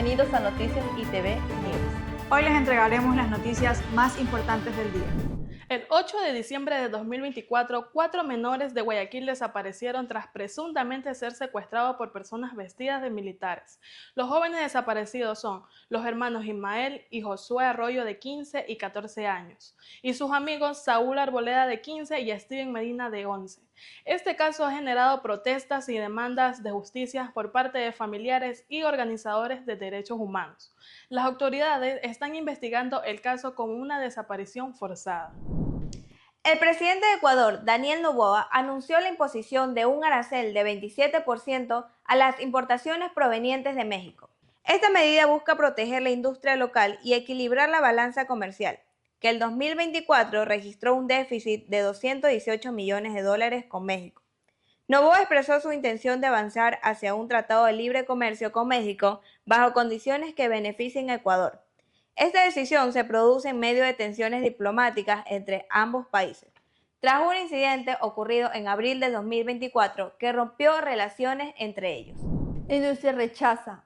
bienvenidos a Noticias ITV News. Hoy les entregaremos las noticias más importantes del día. El 8 de diciembre de 2024, 4 menores de Guayaquil desaparecieron tras presuntamente ser secuestrados por personas vestidas de militares. Los jóvenes desaparecidos son los hermanos Ismael y Josué Arroyo de 15 y 14 años, y sus amigos Saúl Arboleda de 15 y Steven Medina de 11. Este caso ha generado protestas y demandas de justicia por parte de familiares y organizadores de derechos humanos. Las autoridades están investigando el caso como una desaparición forzada. El presidente de Ecuador, Daniel Noboa, anunció la imposición de un arancel de 27% a las importaciones provenientes de México. Esta medida busca proteger la industria local y equilibrar la balanza comercial, que el 2024 registró un déficit de $218 millones con México. Noboa expresó su intención de avanzar hacia un tratado de libre comercio con México bajo condiciones que beneficien a Ecuador. Esta decisión se produce en medio de tensiones diplomáticas entre ambos países, tras un incidente ocurrido en abril de 2024 que rompió relaciones entre ellos. La industria rechaza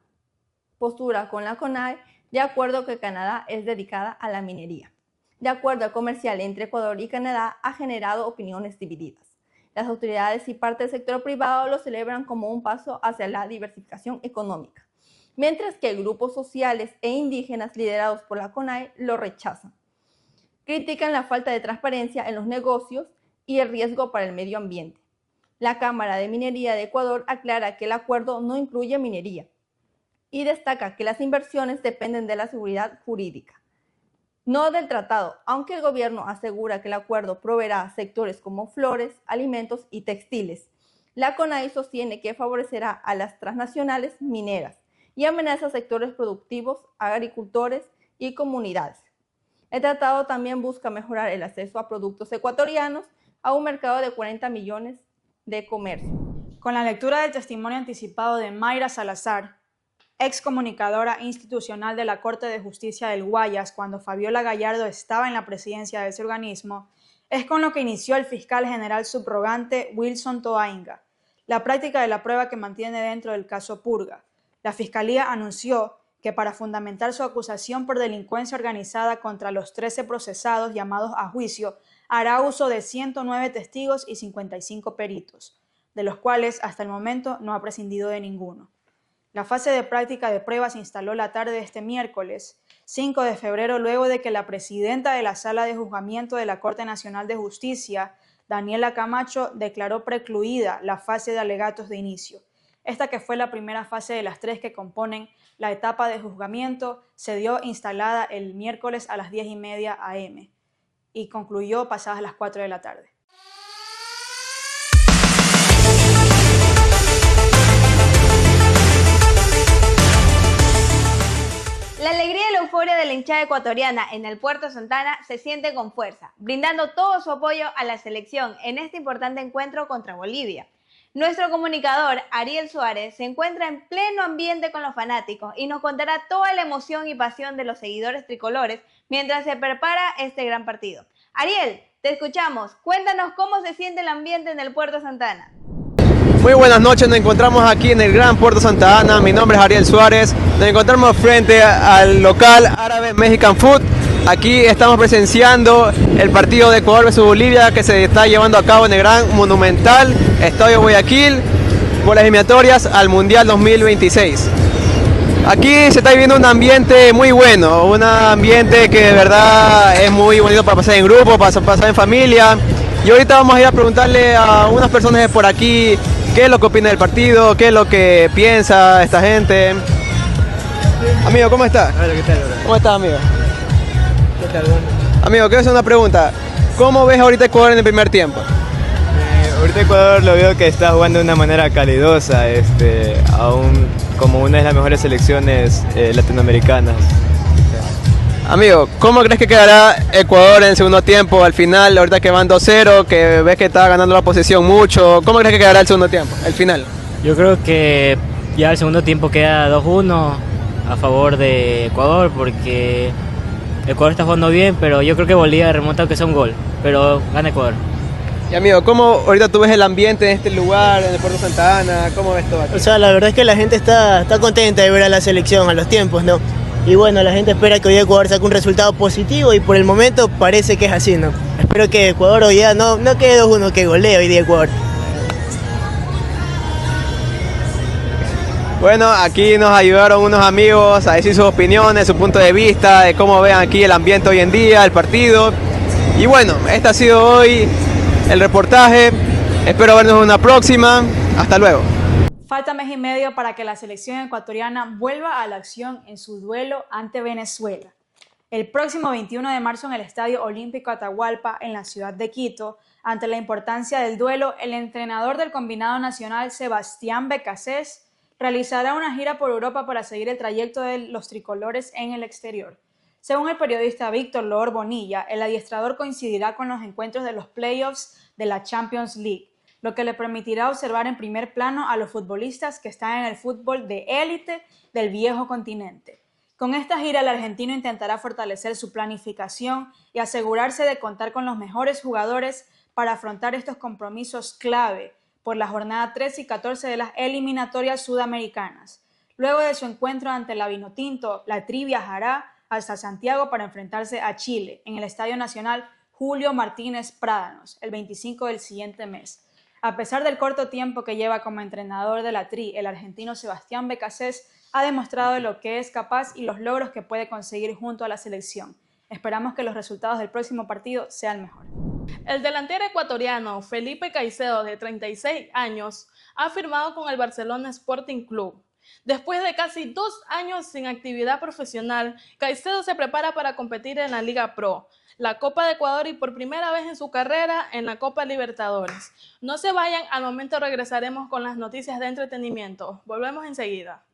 postura con la CONAIE de acuerdo que Canadá es dedicada a la minería. De acuerdo comercial entre Ecuador y Canadá ha generado opiniones divididas. Las autoridades y parte del sector privado lo celebran como un paso hacia la diversificación económica, mientras que grupos sociales e indígenas liderados por la CONAIE lo rechazan. Critican la falta de transparencia en los negocios y el riesgo para el medio ambiente. La Cámara de Minería de Ecuador aclara que el acuerdo no incluye minería y destaca que las inversiones dependen de la seguridad jurídica, no del tratado, aunque el gobierno asegura que el acuerdo proveerá a sectores como flores, alimentos y textiles. La CONAIE sostiene que favorecerá a las transnacionales mineras y amenaza a sectores productivos, agricultores y comunidades. El tratado también busca mejorar el acceso a productos ecuatorianos a un mercado de 40 millones de comercio. Con la lectura del testimonio anticipado de Mayra Salazar, ex comunicadora institucional de la Corte de Justicia del Guayas cuando Fabiola Gallardo estaba en la presidencia de ese organismo, es con lo que inició el fiscal general subrogante Wilson Toainga, la práctica de la prueba que mantiene dentro del caso Purga. La Fiscalía anunció que para fundamentar su acusación por delincuencia organizada contra los 13 procesados llamados a juicio, hará uso de 109 testigos y 55 peritos, de los cuales hasta el momento no ha prescindido de ninguno. La fase de práctica de prueba se instaló la tarde de este miércoles, 5 de febrero, luego de que la presidenta de la Sala de Juzgamiento de la Corte Nacional de Justicia, Daniela Camacho, declaró precluida la fase de alegatos de inicio. Esta, que fue la primera fase de las 3 que componen la etapa de juzgamiento, se dio instalada el miércoles a las 10:30 am y concluyó pasadas las 4 de la tarde. La alegría y la euforia de la hinchada ecuatoriana en el Puerto Santana se siente con fuerza, brindando todo su apoyo a la selección en este importante encuentro contra Bolivia. Nuestro comunicador, Ariel Suárez, se encuentra en pleno ambiente con los fanáticos y nos contará toda la emoción y pasión de los seguidores tricolores mientras se prepara este gran partido. Ariel, te escuchamos. Cuéntanos cómo se siente el ambiente en el Puerto Santana. Muy buenas noches, nos encontramos aquí en el Gran Puerto Santa Ana. Mi nombre es Ariel Suárez. Nos encontramos frente al local Árabe Mexican Food. Aquí estamos presenciando el partido de Ecuador vs Bolivia que se está llevando a cabo en el gran monumental Estadio Guayaquil por las eliminatorias al Mundial 2026. Aquí se está viviendo un ambiente muy bueno, un ambiente que de verdad es muy bonito para pasar en grupo, para pasar en familia. Y ahorita vamos a ir a preguntarle a unas personas de por aquí qué es lo que opina del partido, qué es lo que piensa esta gente. Amigo, ¿cómo estás? Hola, ¿qué tal, bro? ¿Cómo estás, amigo? ¿Qué tal, bro? Amigo, quiero hacer una pregunta. ¿Cómo ves ahorita Ecuador en el primer tiempo? Ahorita Ecuador lo veo que está jugando de una manera calidosa, aún como una de las mejores selecciones latinoamericanas. Amigo, ¿cómo crees que quedará Ecuador en el segundo tiempo? Al final, ahorita que van 2-0, que ves que está ganando la posesión mucho, ¿cómo crees que quedará el segundo tiempo, el final? Yo creo que ya el segundo tiempo queda 2-1 a favor de Ecuador, porque Ecuador está jugando bien, pero yo creo que Bolivia remonta aunque sea un gol, pero gana Ecuador. Y amigo, ¿cómo ahorita tú ves el ambiente en este lugar, en el Puerto Santa Ana? ¿Cómo ves todo aquí? O sea, la verdad es que la gente está contenta de ver a la selección, a los tiempos, ¿no? Y bueno, la gente espera que hoy Ecuador saque un resultado positivo y por el momento parece que es así, ¿no? Espero que Ecuador hoy día no quede 2-1, que golee hoy día Ecuador. Bueno, aquí nos ayudaron unos amigos a decir sus opiniones, su punto de vista, de cómo vean aquí el ambiente hoy en día, el partido. Y bueno, este ha sido hoy el reportaje. Espero vernos en una próxima. Hasta luego. Falta mes y medio para que la selección ecuatoriana vuelva a la acción en su duelo ante Venezuela. El próximo 21 de marzo en el Estadio Olímpico Atahualpa, en la ciudad de Quito, ante la importancia del duelo, el entrenador del combinado nacional, Sebastián Becasés, realizará una gira por Europa para seguir el trayecto de los tricolores en el exterior. Según el periodista Víctor Loor Bonilla, el adiestrador coincidirá con los encuentros de los playoffs de la Champions League, lo que le permitirá observar en primer plano a los futbolistas que están en el fútbol de élite del viejo continente. Con esta gira, el argentino intentará fortalecer su planificación y asegurarse de contar con los mejores jugadores para afrontar estos compromisos clave por la jornada 13 y 14 de las eliminatorias sudamericanas. Luego de su encuentro ante la Vinotinto, la Tri viajará hasta Santiago para enfrentarse a Chile en el Estadio Nacional Julio Martínez Prádanos el 25 del siguiente mes. A pesar del corto tiempo que lleva como entrenador de la Tri, el argentino Sebastián Becasés ha demostrado de lo que es capaz y los logros que puede conseguir junto a la selección. Esperamos que los resultados del próximo partido sean mejores. El delantero ecuatoriano Felipe Caicedo, de 36 años, ha firmado con el Barcelona Sporting Club. Después de casi 2 años sin actividad profesional, Caicedo se prepara para competir en la Liga Pro, la Copa de Ecuador y por primera vez en su carrera en la Copa Libertadores. No se vayan, al momento regresaremos con las noticias de entretenimiento. Volvemos enseguida.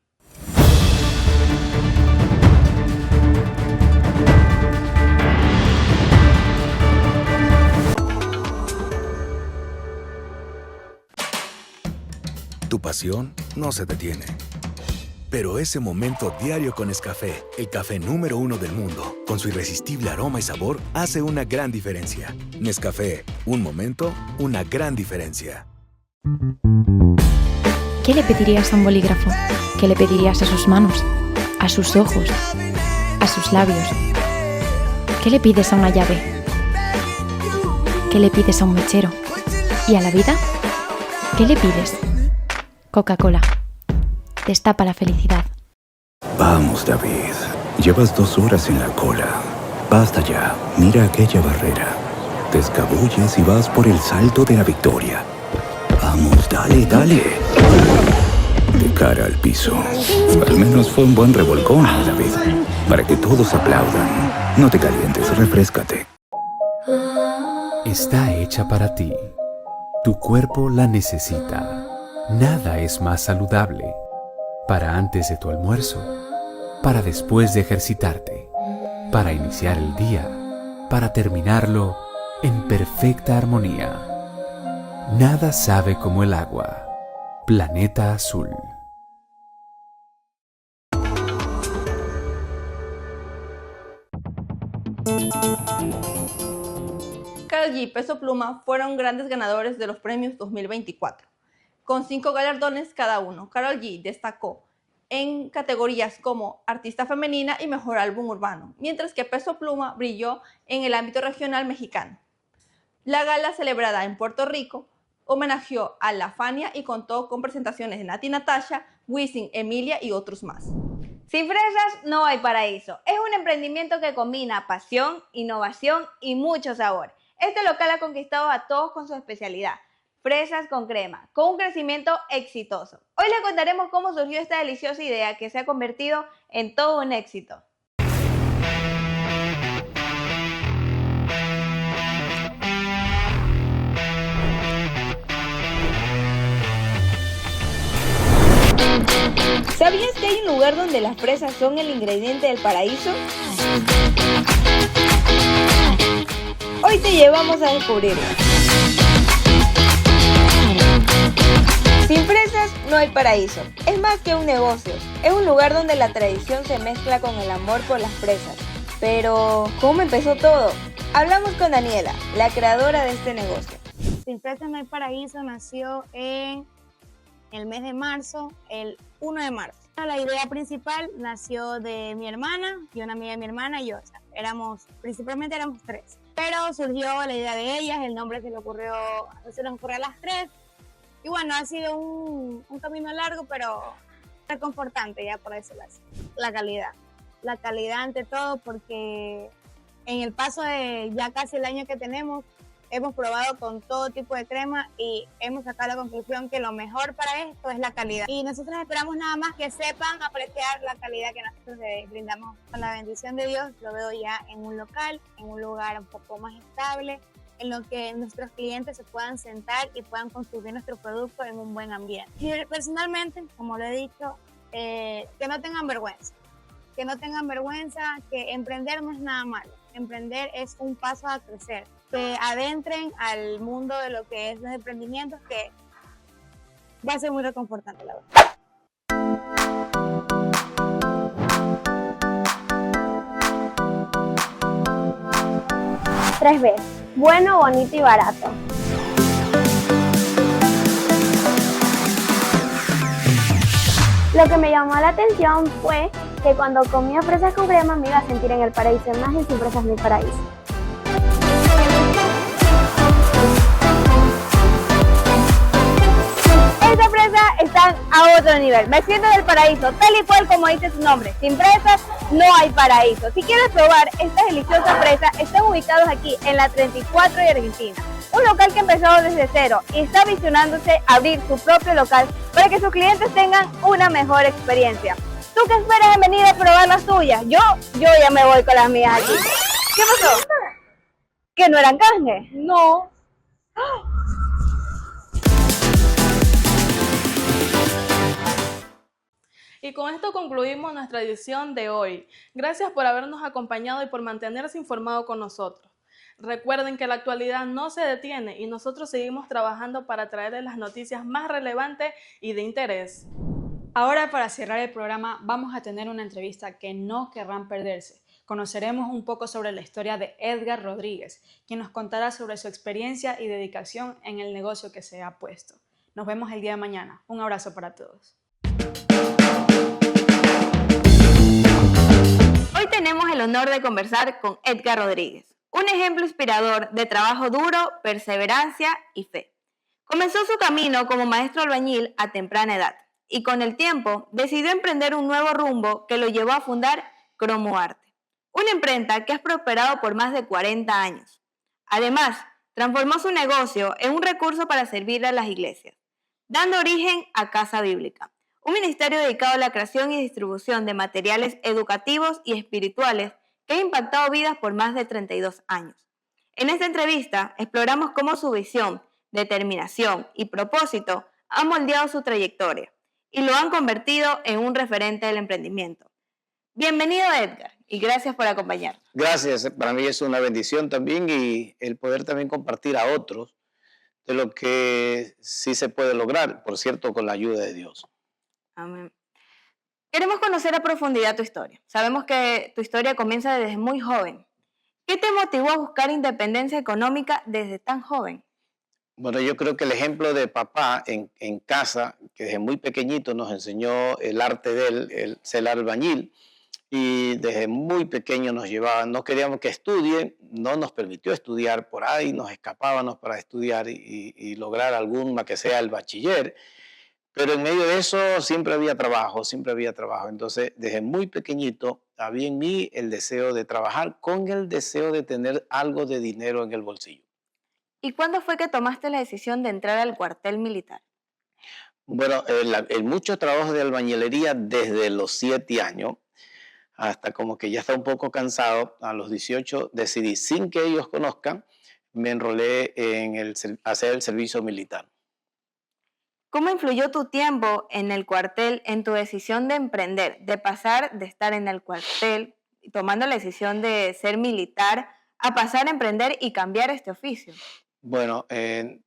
Tu pasión no se detiene. Pero ese momento diario con Nescafé, el café número 1 del mundo, con su irresistible aroma y sabor, hace una gran diferencia. Nescafé, un momento, una gran diferencia. ¿Qué le pedirías a un bolígrafo? ¿Qué le pedirías a sus manos? ¿A sus ojos? ¿A sus labios? ¿Qué le pides a una llave? ¿Qué le pides a un mechero? ¿Y a la vida? ¿Qué le pides? Coca-Cola. Destapa la felicidad. Vamos, David. Llevas 2 horas en la cola. Basta ya. Mira aquella barrera. Te escabulles y vas por el salto de la victoria. Vamos, dale, dale. De cara al piso. Al menos fue un buen revolcón, David. Para que todos aplaudan. No te calientes, refréscate. Está hecha para ti. Tu cuerpo la necesita. Nada es más saludable. Para antes de tu almuerzo, para después de ejercitarte, para iniciar el día, para terminarlo en perfecta armonía. Nada sabe como el agua. Planeta Azul. Karol G y Peso Pluma fueron grandes ganadores de los premios 2024. Con 5 galardones cada uno, Karol G destacó en categorías como Artista Femenina y Mejor Álbum Urbano, mientras que Peso Pluma brilló en el ámbito regional mexicano. La gala, celebrada en Puerto Rico, homenajeó a La Fania y contó con presentaciones de Nati Natasha, Wisin, Emilia y otros más. Sin fresas no hay paraíso. Es un emprendimiento que combina pasión, innovación y mucho sabor. Este local ha conquistado a todos con su especialidad. Fresas con crema, con un crecimiento exitoso. Hoy les contaremos cómo surgió esta deliciosa idea que se ha convertido en todo un éxito. ¿Sabías que hay un lugar donde las fresas son el ingrediente del paraíso? Hoy te llevamos a descubrirlo. Sin fresas no hay paraíso. Es más que un negocio. Es un lugar donde la tradición se mezcla con el amor por las fresas. Pero, ¿cómo empezó todo? Hablamos con Daniela, la creadora de este negocio. Sin Fresas No Hay Paraíso nació en el mes de marzo, el 1 de marzo. La idea principal nació de mi hermana y una amiga de mi hermana y yo. O sea, principalmente éramos 3. Pero surgió la idea de ellas, el nombre se nos ocurrió a las 3. Y bueno, ha sido un camino largo, pero reconfortante, ya por decirlo así. La calidad ante todo, porque en el paso de ya casi el año que tenemos, hemos probado con todo tipo de crema y hemos sacado la conclusión que lo mejor para esto es la calidad. Y nosotros esperamos nada más que sepan apreciar la calidad que nosotros les brindamos. Con la bendición de Dios lo veo ya en un local, en un lugar un poco más estable, en lo que nuestros clientes se puedan sentar y puedan consumir nuestro producto en un buen ambiente. Y personalmente, como lo he dicho, que no tengan vergüenza. Que no tengan vergüenza, que emprender no es nada malo. Emprender es un paso a crecer. Que adentren al mundo de lo que es los emprendimientos, que va a ser muy reconfortante, la verdad. 3 Bs: bueno, bonito y barato. Lo que me llamó la atención fue que cuando comía fresas con crema me iba a sentir en el paraíso, más en Sin Fresas No Hay Paraíso. Estas fresas están a otro nivel. Me siento en el paraíso, tal y cual como dice su nombre. Sin fresas no hay paraíso. Si quieres probar estas deliciosas fresas, están ubicados aquí en la 34 de Argentina. Un local que empezó desde cero y está visionándose abrir su propio local para que sus clientes tengan una mejor experiencia. ¿Tú qué esperas en venir a probar las tuyas? Yo ya me voy con las mías aquí. ¿Qué pasó? ¿Que no eran canje? No. Y con esto concluimos nuestra edición de hoy. Gracias por habernos acompañado y por mantenerse informado con nosotros. Recuerden que la actualidad no se detiene y nosotros seguimos trabajando para traerles las noticias más relevantes y de interés. Ahora, para cerrar el programa, vamos a tener una entrevista que no querrán perderse. Conoceremos un poco sobre la historia de Edgar Rodríguez, quien nos contará sobre su experiencia y dedicación en el negocio que se ha puesto. Nos vemos el día de mañana. Un abrazo para todos. Hoy tenemos el honor de conversar con Edgar Rodríguez, un ejemplo inspirador de trabajo duro, perseverancia y fe. Comenzó su camino como maestro albañil a temprana edad y con el tiempo decidió emprender un nuevo rumbo que lo llevó a fundar Cromo Arte, una imprenta que ha prosperado por más de 40 años. Además, transformó su negocio en un recurso para servir a las iglesias, dando origen a Casa Bíblica, un ministerio dedicado a la creación y distribución de materiales educativos y espirituales que ha impactado vidas por más de 32 años. En esta entrevista exploramos cómo su visión, determinación y propósito han moldeado su trayectoria y lo han convertido en un referente del emprendimiento. Bienvenido, Edgar, y gracias por acompañarnos. Gracias, para mí es una bendición también y el poder también compartir a otros de lo que sí se puede lograr, por cierto, con la ayuda de Dios. Amén. Queremos conocer a profundidad tu historia. Sabemos que tu historia comienza desde muy joven. ¿Qué te motivó a buscar independencia económica desde tan joven? Bueno, yo creo que el ejemplo de papá en casa, que desde muy pequeñito nos enseñó el arte de él, el ser albañil, y desde muy pequeño nos llevaba, no queríamos que estudien, no nos permitió estudiar por ahí, nos escapábamos para estudiar y lograr alguna que sea el bachiller. Pero en medio de eso siempre había trabajo, siempre había trabajo. Entonces, desde muy pequeñito había en mí el deseo de trabajar con el deseo de tener algo de dinero en el bolsillo. ¿Y cuándo fue que tomaste la decisión de entrar al cuartel militar? Bueno, mucho trabajo de albañilería desde los 7 años, hasta como que ya está un poco cansado. A los 18 decidí, sin que ellos conozcan, me enrolé en hacer el servicio militar. ¿Cómo influyó tu tiempo en el cuartel en tu decisión de emprender, de pasar de estar en el cuartel, tomando la decisión de ser militar, a pasar a emprender y cambiar este oficio? Bueno, en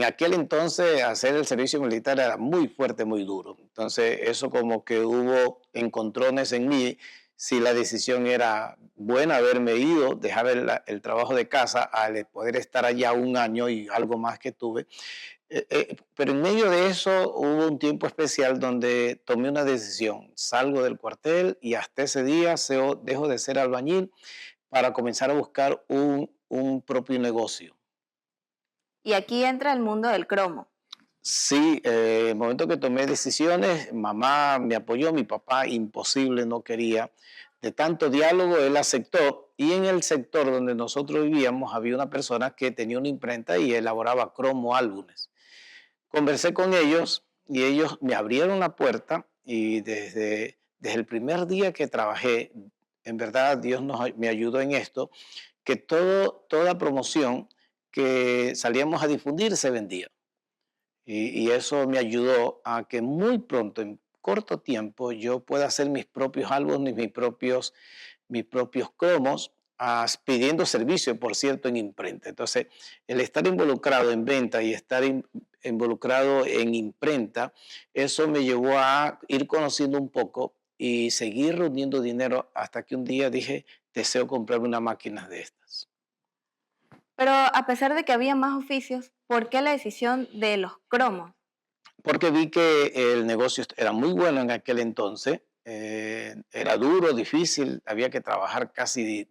aquel entonces hacer el servicio militar era muy fuerte, muy duro. Entonces eso como que hubo encontrones en mí, si la decisión era buena haberme ido, dejar el trabajo de casa, al poder estar allá un año y algo más que tuve. Pero en medio de eso hubo un tiempo especial donde tomé una decisión. Salgo del cuartel y hasta ese día dejo de ser albañil para comenzar a buscar un propio negocio. Y aquí entra el mundo del cromo. Sí, el momento que tomé decisiones, mamá me apoyó, mi papá imposible, no quería. De tanto diálogo, él aceptó. Y en el sector donde nosotros vivíamos había una persona que tenía una imprenta y elaboraba cromo álbumes. Conversé con ellos y ellos me abrieron la puerta y desde el primer día que trabajé, en verdad Dios me ayudó en esto, que toda promoción que salíamos a difundir se vendía. Y eso me ayudó a que muy pronto, en corto tiempo, yo pueda hacer mis propios álbumes, mis propios cromos, pidiendo servicio, por cierto, en imprenta. Entonces, el estar involucrado en venta y estar involucrado en imprenta, eso me llevó a ir conociendo un poco y seguir reuniendo dinero hasta que un día dije, deseo comprarme una máquina de estas. Pero a pesar de que había más oficios, ¿por qué la decisión de los cromos? Porque vi que el negocio era muy bueno en aquel entonces, era duro, difícil, había que trabajar casi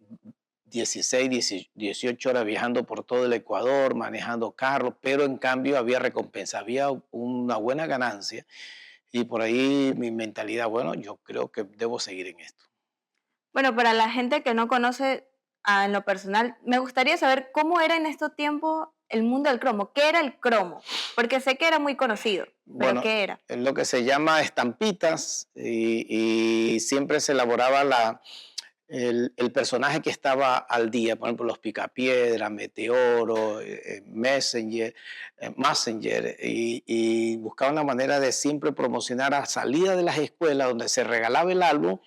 16, 18 horas viajando por todo el Ecuador, manejando carros, pero en cambio había recompensa, había una buena ganancia y por ahí mi mentalidad, bueno, yo creo que debo seguir en esto. Bueno, para la gente que no conoce en lo personal, me gustaría saber cómo era en estos tiempos el mundo del cromo. ¿Qué era el cromo? Porque sé que era muy conocido, pero Bueno, ¿qué era? es lo que se llama estampitas y siempre se elaboraba el personaje que estaba al día, por ejemplo, los Picapiedra, Meteoro, Messenger, y buscaban la manera de siempre promocionar a salida de las escuelas donde se regalaba el álbum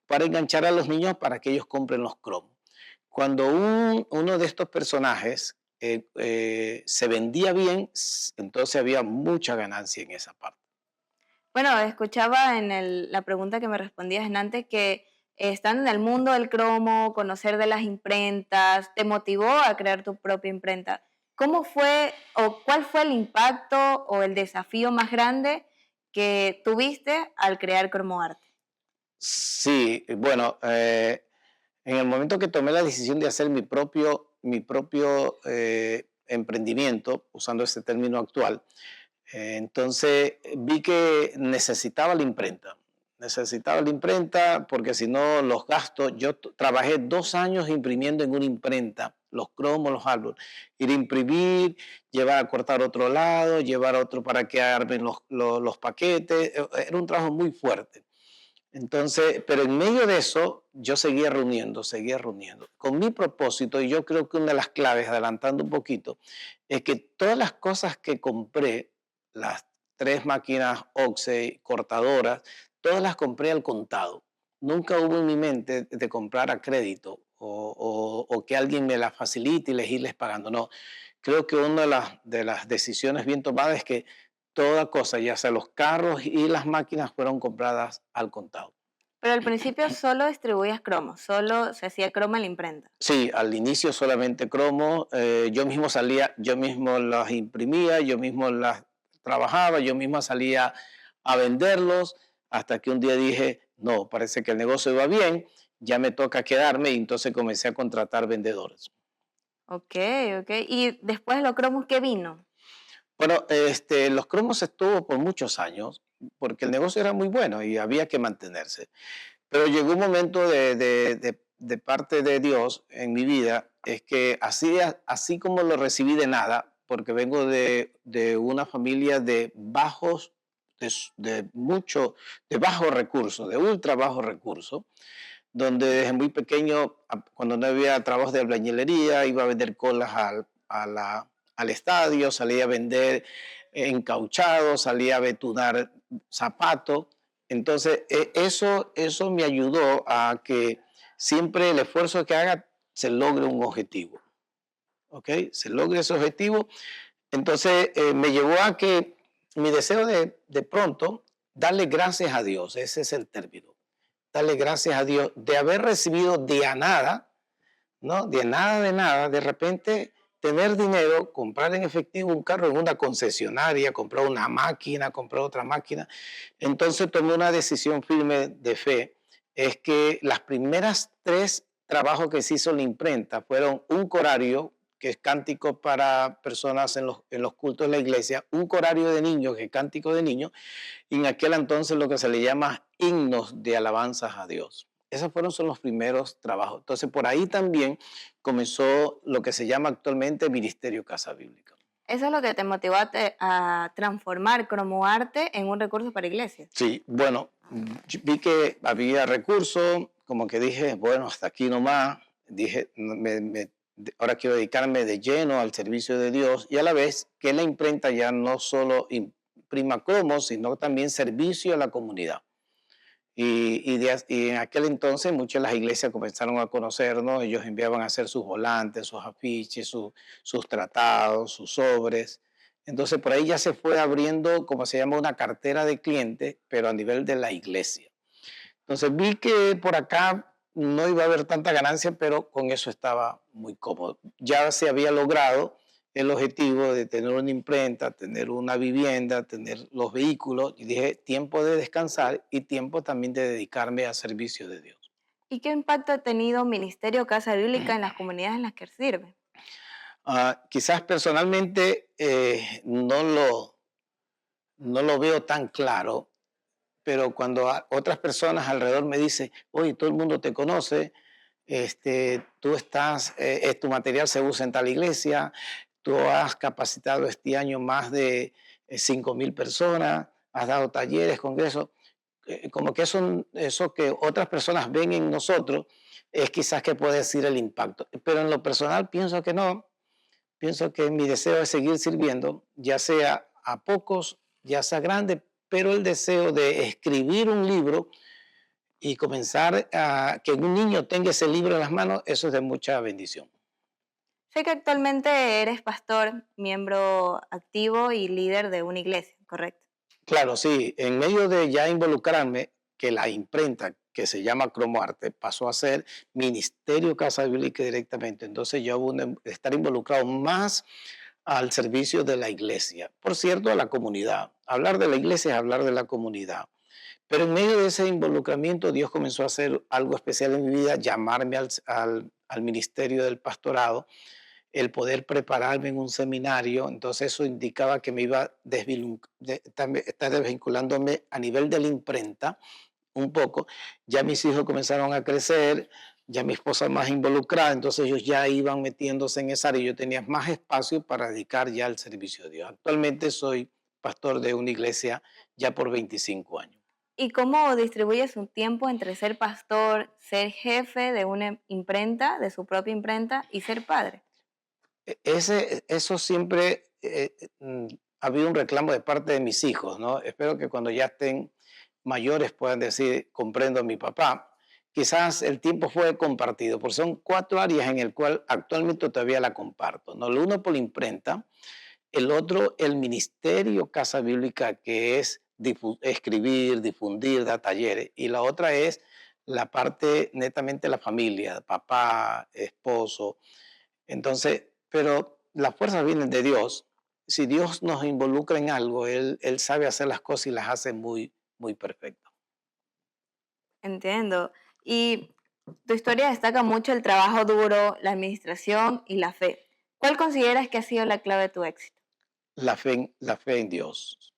para enganchar a los niños para que ellos compren los cromos. Cuando uno de estos personajes se vendía bien, entonces había mucha ganancia en esa parte. Bueno, escuchaba en la pregunta que me respondías en antes que estando en el mundo del cromo, conocer de las imprentas, te motivó a crear tu propia imprenta. ¿Cómo fue o cuál fue el impacto o el desafío más grande que tuviste al crear CromoArte? Sí, bueno, en el momento que tomé la decisión de hacer mi propio emprendimiento, usando este término actual, entonces vi que necesitaba la imprenta. Necesitaba la imprenta porque si no los gastos, yo trabajé 2 años imprimiendo en una imprenta, los cromos, los álbumes, ir a imprimir, llevar a cortar otro lado, llevar otro para que armen los paquetes, era un trabajo muy fuerte. Entonces, pero en medio de eso, yo seguía reuniendo, con mi propósito, y yo creo que una de las claves, adelantando un poquito, es que todas las cosas que compré, las 3 máquinas Oxy, cortadoras, todas las compré al contado. Nunca hubo en mi mente de comprar a crédito o que alguien me las facilite y les irles pagando. No, creo que una de las decisiones bien tomadas es que toda cosa, ya sea los carros y las máquinas, fueron compradas al contado. Pero al principio solo distribuías cromos, solo se hacía cromo en la imprenta. Sí, al inicio solamente cromo, yo mismo las imprimía, yo mismo las trabajaba, yo mismo salía a venderlos, hasta que un día dije, no, parece que el negocio iba bien, ya me toca quedarme, y entonces comencé a contratar vendedores. Ok. ¿Y después de los cromos qué vino? Bueno, los cromos estuvo por muchos años, porque el negocio era muy bueno y había que mantenerse. Pero llegó un momento de parte de Dios en mi vida, es que así como lo recibí de nada, porque vengo de una familia de bajos recursos, de ultra bajos recursos, donde desde muy pequeño, cuando no había trabajos de albañilería, iba a vender colas al estadio, salía a vender encauchados, salía a betunar zapatos. Entonces, eso me ayudó a que siempre el esfuerzo que haga se logre un objetivo. ¿Ok? Se logre ese objetivo. Entonces, me llevó a que mi deseo de pronto darle gracias a Dios, ese es el término. darle gracias a Dios de haber recibido de a nada, ¿no? De nada, de repente tener dinero, comprar en efectivo un carro en una concesionaria, comprar una máquina, comprar otra máquina. Entonces tomé una decisión firme de fe, es que las primeras 3 trabajos que se hizo en la imprenta fueron un corario, que es cántico para personas en los cultos de la iglesia, un corario de niños, que es cántico de niños, y en aquel entonces lo que se le llama himnos de alabanzas a Dios. Esos son los primeros trabajos. Entonces, por ahí también comenzó lo que se llama actualmente Ministerio Casa Bíblica. Eso es lo que te motivó a transformar Cromoarte en un recurso para iglesias. Sí, bueno, vi que había recursos, como que dije, bueno, hasta aquí nomás. Dije, ahora quiero dedicarme de lleno al servicio de Dios, y a la vez que la imprenta ya no solo imprima cromos, sino también servicio a la comunidad. Y en aquel entonces muchas de las iglesias comenzaron a conocernos, ellos enviaban a hacer sus volantes, sus afiches, sus tratados, sus sobres. Entonces por ahí ya se fue abriendo, como se llama, una cartera de clientes, pero a nivel de la iglesia. Entonces vi que por acá no iba a haber tanta ganancia, pero con eso estaba muy cómodo. Ya se había logrado el objetivo de tener una imprenta, tener una vivienda, tener los vehículos, y dije, tiempo de descansar y tiempo también de dedicarme al servicio de Dios. ¿Y qué impacto ha tenido Ministerio Casa Bíblica en las comunidades en las que sirve? Quizás personalmente no lo veo tan claro, pero cuando otras personas alrededor me dicen, oye, todo el mundo te conoce, tú estás, tu material se usa en tal iglesia, tú has capacitado este año más de 5,000 personas, has dado talleres, congresos, como que eso que otras personas ven en nosotros es quizás que puede decir el impacto. Pero en lo personal pienso que no, pienso que mi deseo es seguir sirviendo, ya sea a pocos, ya sea grande, pero el deseo de escribir un libro y comenzar a que un niño tenga ese libro en las manos, eso es de mucha bendición. Sé que actualmente eres pastor, miembro activo y líder de una iglesia, ¿correcto? Claro, sí. En medio de ya involucrarme, que la imprenta que se llama Cromoarte pasó a ser Ministerio Casa Bíblica directamente. Entonces yo voy a estar involucrado más al servicio de la iglesia. Por cierto, a la comunidad. Hablar de la iglesia es hablar de la comunidad. Pero en medio de ese involucramiento, Dios comenzó a hacer algo especial en mi vida, llamarme al ministerio del pastorado, el poder prepararme en un seminario. Entonces eso indicaba que me iba a estar desvinculándome a nivel de la imprenta un poco. Ya mis hijos comenzaron a crecer, ya mi esposa más involucrada, entonces ellos ya iban metiéndose en esa área y yo tenía más espacio para dedicar ya al servicio de Dios. Actualmente soy pastor de una iglesia ya por 25 años. ¿Y cómo distribuyes un tiempo entre ser pastor, ser jefe de una imprenta, de su propia imprenta, y ser padre? Eso siempre ha habido un reclamo de parte de mis hijos, ¿no? Espero que cuando ya estén mayores puedan decir, comprendo a mi papá. Quizás el tiempo fue compartido, porque son 4 áreas en el cual actualmente todavía la comparto, ¿no? Lo uno por la imprenta, el otro el Ministerio Casa Bíblica, que es escribir, difundir, dar talleres, y la otra es la parte netamente de la familia, papá, esposo. Entonces, pero las fuerzas vienen de Dios. Si Dios nos involucra en algo, Él sabe hacer las cosas y las hace muy, muy perfectas. Entiendo. Y tu historia destaca mucho el trabajo duro, la administración y la fe. ¿Cuál consideras que ha sido la clave de tu éxito? La fe en Dios.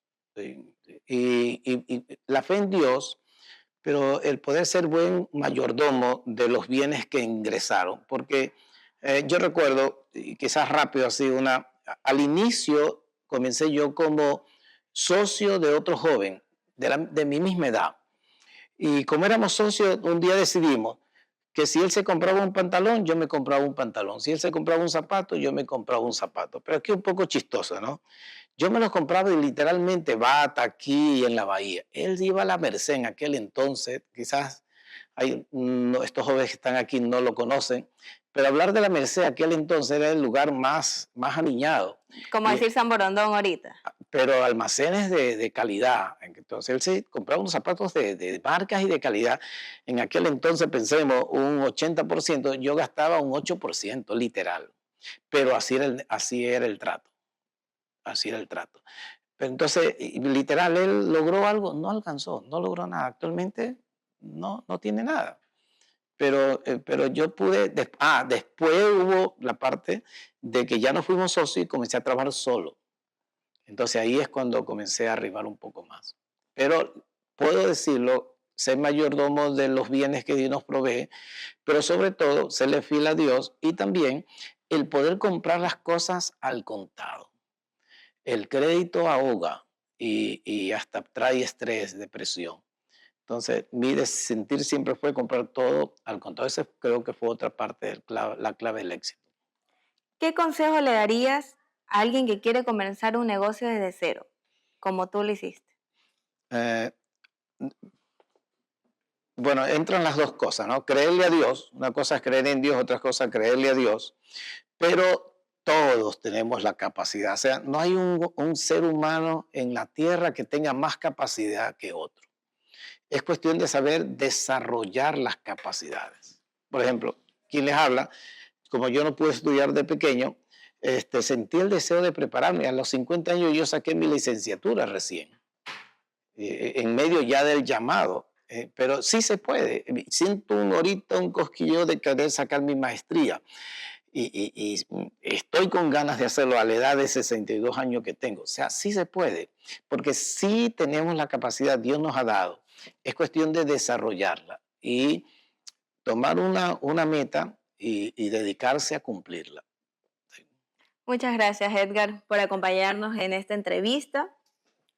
Y la fe en Dios, pero el poder ser buen mayordomo de los bienes que ingresaron. Porque yo recuerdo, y quizás rápido así, al inicio comencé yo como socio de otro joven de mi misma edad. Y como éramos socios, un día decidimos que si él se compraba un pantalón, yo me compraba un pantalón. Si él se compraba un zapato, yo me compraba un zapato. Pero aquí un poco chistoso, ¿no? Yo me los compraba y literalmente bata aquí en la bahía. Él iba a la Merced en aquel entonces, quizás estos jóvenes que están aquí no lo conocen, pero hablar de la Merced aquel entonces era el lugar más aniñado. Como decir San Borondón ahorita. pero almacenes de calidad. Entonces él se compraba unos zapatos de marcas y de calidad. En aquel entonces, pensemos, un 80%, yo gastaba un 8%, literal. Pero así era el trato. Así era el trato. Pero entonces, literal, él logró algo, no alcanzó, no logró nada. Actualmente no tiene nada. Pero yo pude, después hubo la parte de que ya no fuimos socios y comencé a trabajar solo. Entonces ahí es cuando comencé a arribar un poco más. Pero puedo decirlo, ser mayordomo de los bienes que Dios nos provee, pero sobre todo serle fiel a Dios y también el poder comprar las cosas al contado. El crédito ahoga y hasta trae estrés, depresión. Entonces, mi sentir siempre fue comprar todo al contado. Esa creo que fue otra parte, la clave del éxito. ¿Qué consejo le darías a alguien que quiere comenzar un negocio desde cero, como tú lo hiciste? Bueno, entran las dos cosas, ¿no? Creerle a Dios. Una cosa es creer en Dios, otra cosa es creerle a Dios. Pero todos tenemos la capacidad. O sea, no hay un ser humano en la tierra que tenga más capacidad que otro. Es cuestión de saber desarrollar las capacidades. Por ejemplo, quien les habla, como yo no pude estudiar de pequeño, sentí el deseo de prepararme. A los 50 años yo saqué mi licenciatura recién, en medio ya del llamado. Pero sí se puede. Siento ahorita un cosquillo de querer sacar mi maestría. Y estoy con ganas de hacerlo a la edad de 62 años que tengo. O sea, sí se puede, porque sí tenemos la capacidad, Dios nos ha dado. Es cuestión de desarrollarla y tomar una meta y dedicarse a cumplirla. Muchas gracias, Edgar, por acompañarnos en esta entrevista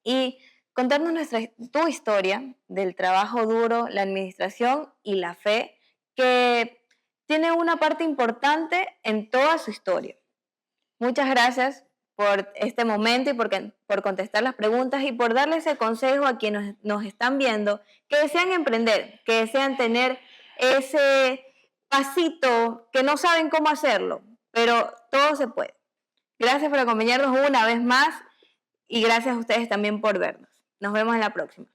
y contarnos tu historia del trabajo duro, la administración y la fe, que tiene una parte importante en toda su historia. Muchas gracias por este momento y por contestar las preguntas y por darle ese consejo a quienes nos están viendo, que desean emprender, que desean tener ese pasito, que no saben cómo hacerlo, pero todo se puede. Gracias por acompañarnos una vez más y gracias a ustedes también por vernos. Nos vemos en la próxima.